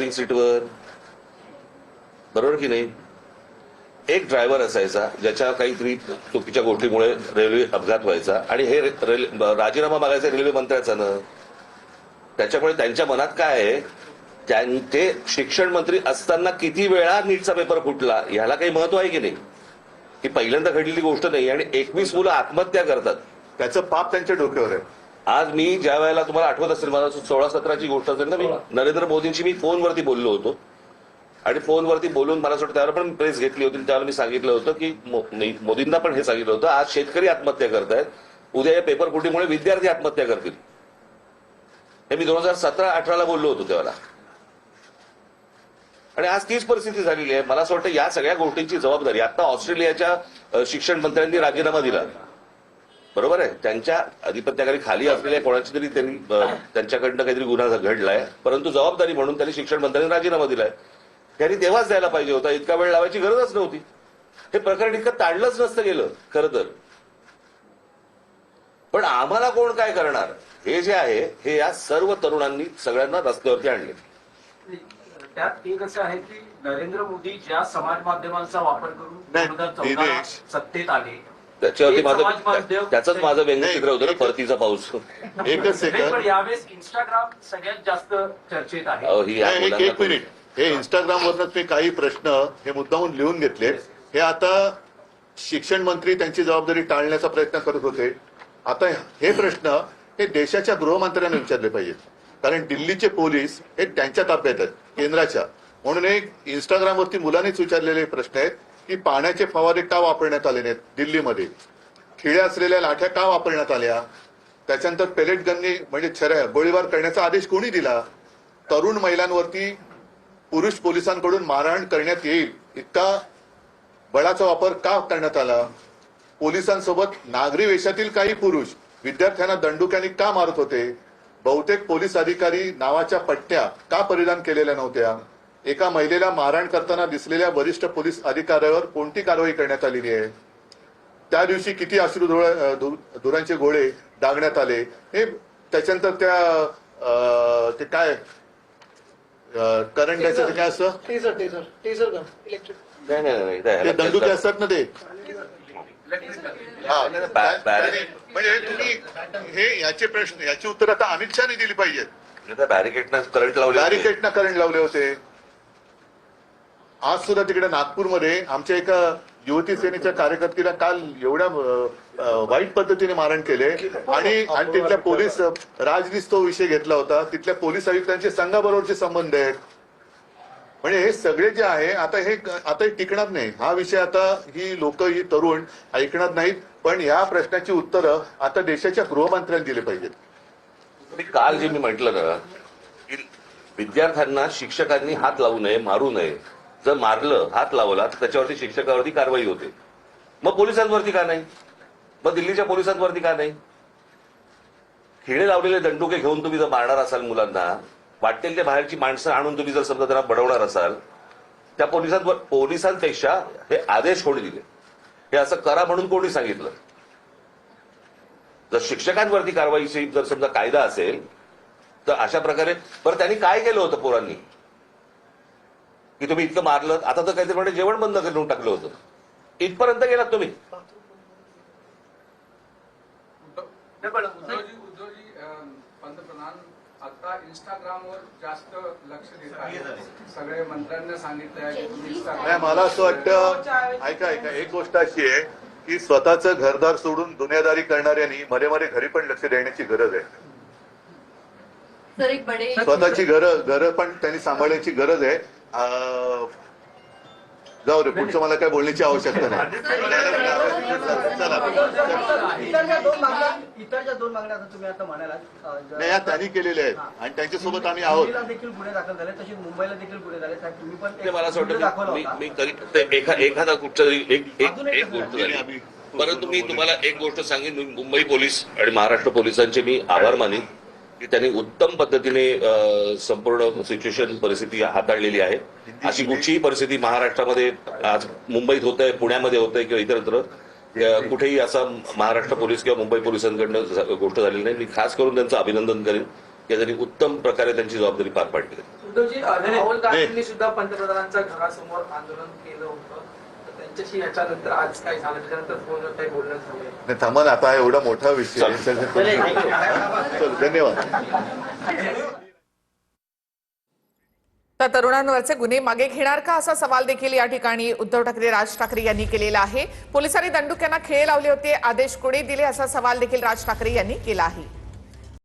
Driving सीटवर, बरोबर की नाही? एक ड्रायव्हर असायचा ज्याच्या काहीतरी चुकीच्या गोष्टीमुळे रेल्वे अपघात व्हायचा आणि हे राजीनामा मागायचा रेल्वे मंत्र्याचा ना. त्याच्यामुळे त्यांच्या मनात काय आहे, त्यांचे शिक्षण मंत्री असताना किती वेळा नीटचा पेपर फुटला ह्याला काही महत्व आहे की नाही? ही पहिल्यांदा घडलेली गोष्ट नाही आणि 21 मुलं आत्महत्या करतात. त्याचं पाप त्यांच्या डोक्यावर आहे. आज मी ज्या वेळेला, तुम्हाला आठवत असेल, मला 16-17ची गोष्ट असेल ना, मी नरेंद्र मोदींशी मी फोनवरती बोललो होतो आणि फोनवरती बोलून मला वाटतं त्यावर पण प्रेस घेतली होती. त्यावेळेला मी सांगितलं होतं की मोदींना पण हे सांगितलं होतं, आज शेतकरी आत्महत्या करतायत, उद्या या पेपर फुटीमुळे विद्यार्थी आत्महत्या करतील. हे मी 2017-18ला बोललो होतो त्यावेळेला. आणि आज तीच परिस्थिती झालेली आहे. मला असं वाटतं या सगळ्या गोष्टींची जबाबदारी, आता ऑस्ट्रेलियाच्या शिक्षण मंत्र्यांनी राजीनामा दिला, बरोबर आहे, त्यांच्या अधिपत्याखाली खाली असलेल्या कोणाची तरी त्यांनी त्यांच्याकडनं काहीतरी गुन्हा घडलाय, परंतु जबाबदारी म्हणून त्यांनी शिक्षण मंत्र्यांनी राजीनामा दिलाय. त्यांनी तेव्हाच द्यायला पाहिजे होता, इतका वेळ लावायची गरजच नव्हती. हे प्रकरण इतकं ताडलंच नसतं गेलं खरं तर. पण आम्हाला कोण काय करणार, हे जे आहे हे या सर्व तरुणांनी सगळ्यांना रस्त्यावरती आणले. त्यात एक असं आहे की नरेंद्र मोदी ज्या समाज माध्यमांचा वापर करून 2014 सत्तेत आले, त्याच्यावरती त्याच माझं व्यंगचित्र होतं ना, परतीचा पाऊस. एकच सेकंड, पण यावेळेस इंस्टाग्राम सगळ्यात जास्त चर्चेत आहे. एक मिनिट, हे इंस्टाग्रामवरच मी काही प्रश्न हे मुद्दाहून लिहून घेतले. हे आता शिक्षण मंत्री त्यांची जबाबदारी टाळण्याचा प्रयत्न करत होते. आता हे प्रश्न हे देशाच्या गृहमंत्र्यांना विचारले पाहिजेत, कारण दिल्लीचे पोलीस हे त्यांच्या ताब्यात आहेत, केंद्राच्या. म्हणून एक इंस्टाग्रामवरती मुलांनीच विचारलेले प्रश्न आहेत की पाण्याचे फवारे का वापरण्यात आले नाहीत दिल्लीमध्ये, खिळ्या असलेल्या लाठ्या का वापरण्यात आल्या, त्याच्यानंतर पेलेट गननी म्हणजे गोळीबार करण्याचा आदेश कोणी दिला, तरुण महिलांवरती पुरुष पोलिसांकडून मारहाण करण्यात येईल इतका बळाचा वापर का करण्यात आला, पोलिसांसोबत नागरी वेशातील काही पुरुष विद्यार्थ्यांना दंडुक्याने का मारत होते, बहुतेक पोलीस अधिकारी नावाच्या पट्ट्या का परिधान केलेल्या नव्हत्या, एका महिलेला मारहाण करताना दिसलेल्या वरिष्ठ पोलीस अधिकाऱ्यावर कोणती कारवाई करण्यात आलेली आहे, त्या दिवशी किती अश्रुधुरांचे गोळे डागण्यात आले, हे त्याच्यानंतर ते काय करंट द्यायचं काय असतं, नाही दंडुके असतात ना ते. म्हणजे तुम्ही हे याचे प्रश्न, याची उत्तर आता अमित शहाने दिली पाहिजेत. बॅरिकेडनं करंट लावले होते. आज सुद्धा तिकडे नागपूरमध्ये आमच्या एका युवती सेनेच्या कार्यकर्त्याला काल एवढ्या वाईट पद्धतीने मारण केले आणि तिथल्या पोलीस राजनीस तो विषय घेतला होता. तिथल्या पोलीस आयुक्तांचे संघाबरोबरचे संबंध आहेत. म्हणजे हे सगळे जे आहे आता हे टिकणार नाही. हा विषय आता ही लोक, ही तरुण ऐकणार नाहीत. पण या प्रश्नाची उत्तरं आता देशाच्या गृहमंत्र्यांनी दिली पाहिजेत. काल जे मी म्हटलं ना की विद्यार्थ्यांना शिक्षकांनी हात लावू नये, मारू नये. जर मारलं, हात लावला तर त्याच्यावरती शिक्षकावरती कारवाई होते. मग पोलिसांवरती का नाही? मग दिल्लीच्या पोलिसांवरती का नाही? खिळे लावलेले दंडुके घेऊन तुम्ही जर मारणार असाल मुलांना, वाटेल ते बाहेरची माणसं आणून तुम्ही जर समजा त्यांना बडवणार असाल, त्या पोलिसांपेक्षा हे आदेश कोणी दिले, हे असं करा म्हणून कोणी सांगितलं? जर शिक्षकांवरती कारवाईची जर समजा कायदा असेल तर अशा प्रकारे बरं त्यांनी काय केलं होतं पोरांनी की तुम्ही इतकं मारलं? आता तर काहीतरी म्हणजे जेवण बंद करून टाकलं होतं. इथपर्यंत गेलात तुम्ही. पंतप्रधान आता इंस्टाग्रामवर जास्त लक्ष देत आहे. सगळे मंत्र्यांना सांगितलंय. मला असं वाटतं, ऐका एक गोष्ट अशी आहे की स्वतःचं घरदार सोडून दुनियादारी करणाऱ्यांनी मध्ये घरी पण लक्ष देण्याची गरज आहे. स्वतःची घरं पण त्यांनी सांभाळण्याची गरज आहे. जाऊ रे, पुढचं मला काय बोलण्याची आवश्यकता नाही. इतर ज्या दोन मागण्या तुम्ही आता म्हणाला नाही, या त्यांनी केलेल्या आहेत आणि त्यांच्यासोबत आम्ही आहोत. देखील गुन्हे दाखल झाले, तसेच मुंबईला देखील गुन्हे झाले. साहेब तुम्ही पण मला असं वाटतं एखादा कुठचं एक गोष्ट झाली. परंतु मी तुम्हाला एक गोष्ट सांगेन, मुंबई पोलीस आणि महाराष्ट्र पोलिसांचे मी आभार मानेन की त्यांनी उत्तम पद्धतीने संपूर्ण सिच्युएशन परिस्थिती हाताळलेली आहे. अशी कुठचीही परिस्थिती महाराष्ट्रामध्ये आज मुंबईत होत आहे, पुण्यामध्ये होत आहे किंवा इतरत्र कुठेही असा महाराष्ट्र पोलीस किंवा मुंबई पोलिसांकडनं गोष्ट झालेली नाही. मी खास करून त्यांचं अभिनंदन करेन की त्यांनी उत्तम प्रकारे त्यांची जबाबदारी पार पाडली. उद्धवजी राहुल गांधींनी सुद्धा पंतप्रधानांच्या घरासमोर आंदोलन केलं होतं तर त्यांच्याशी याच्यानंतर आज काय झालं त्याच्यानंतर फोनवर काही बोलणं झालं नाही, थांबा ना, आता हा एवढा मोठा विषय आहे. चल, धन्यवाद. तर तरुणांवरचे गुन्हे मागे घेणार का असा सवाल देखील या ठिकाणी उद्धव ठाकरे राज ठाकरे यांनी केलेला आहे. पोलिसांनी दंडुक्यांना खिळे लावले होते, आदेश कोणी दिले असा सवाल देखील राज ठाकरे यांनी केला आहे.